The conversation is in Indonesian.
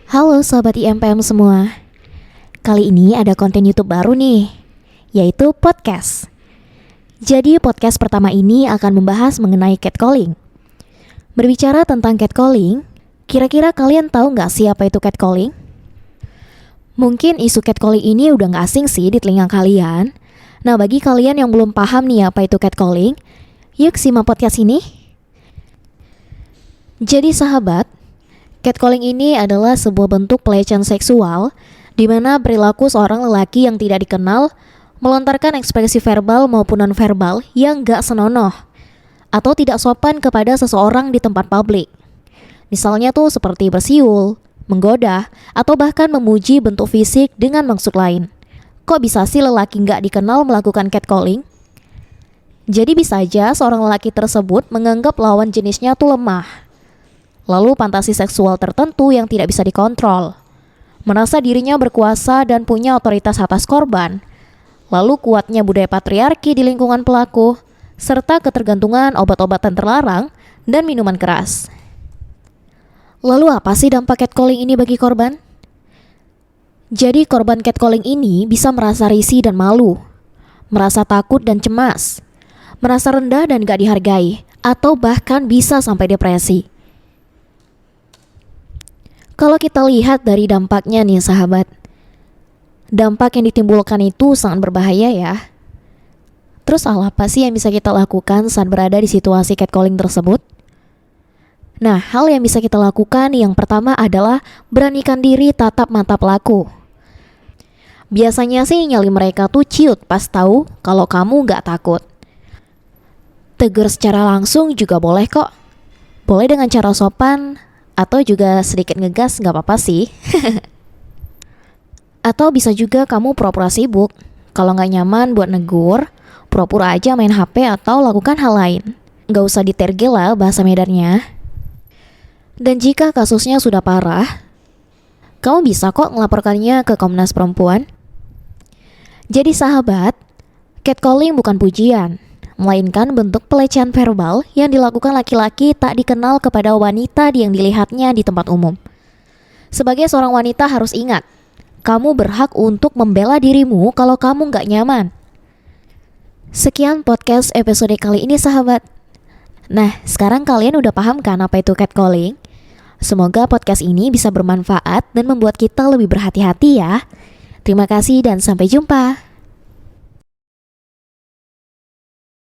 Halo Sobat IMPM semua. Kali ini ada konten YouTube baru nih, yaitu podcast. Jadi podcast pertama ini akan membahas mengenai catcalling. Berbicara tentang catcalling, kira-kira kalian tahu nggak sih apa itu catcalling? Mungkin isu catcalling ini udah nggak asing sih di telinga kalian. Nah, bagi kalian yang belum paham nih apa itu catcalling, yuk simak podcast ini. Jadi sahabat, catcalling ini adalah sebuah bentuk pelecehan seksual di mana perilaku seorang lelaki yang tidak dikenal melontarkan ekspresi verbal maupun nonverbal yang gak senonoh atau tidak sopan kepada seseorang di tempat publik. Misalnya tuh seperti bersiul, menggoda, atau bahkan memuji bentuk fisik dengan maksud lain. Kok bisa sih lelaki gak dikenal melakukan catcalling? Jadi bisa aja seorang lelaki tersebut menganggap lawan jenisnya tuh lemah. Lalu fantasi seksual tertentu yang tidak bisa dikontrol. Merasa dirinya berkuasa dan punya otoritas atas korban. Lalu kuatnya budaya patriarki di lingkungan pelaku, serta ketergantungan obat-obatan terlarang dan minuman keras. Lalu apa sih dampak catcalling ini bagi korban? Jadi korban catcalling ini bisa merasa risih dan malu, merasa takut dan cemas, merasa rendah dan gak dihargai, atau bahkan bisa sampai depresi. Kalau kita lihat dari dampaknya nih sahabat, dampak yang ditimbulkan itu sangat berbahaya ya. Terus hal apa sih yang bisa kita lakukan saat berada di situasi catcalling tersebut? Nah, hal yang bisa kita lakukan yang pertama adalah beranikan diri tatap mata pelaku. Biasanya sih nyali mereka tuh ciut pas tahu kalau kamu gak takut. Tegur secara langsung juga boleh kok. Boleh dengan cara sopan, atau juga sedikit ngegas gak apa-apa sih. Atau bisa juga kamu pura-pura sibuk. Kalau gak nyaman buat negur, pura-pura aja main HP atau lakukan hal lain. Gak usah ditergel lah bahasa medannya. Dan jika kasusnya sudah parah, kamu bisa kok melaporkannya ke Komnas Perempuan. Jadi sahabat, catcalling bukan pujian, melainkan bentuk pelecehan verbal yang dilakukan laki-laki tak dikenal kepada wanita yang dilihatnya di tempat umum. Sebagai seorang wanita harus ingat, kamu berhak untuk membela dirimu kalau kamu gak nyaman. Sekian podcast episode kali ini sahabat. Nah, sekarang kalian udah paham kan apa itu catcalling? Semoga podcast ini bisa bermanfaat dan membuat kita lebih berhati-hati ya. Terima kasih dan sampai jumpa.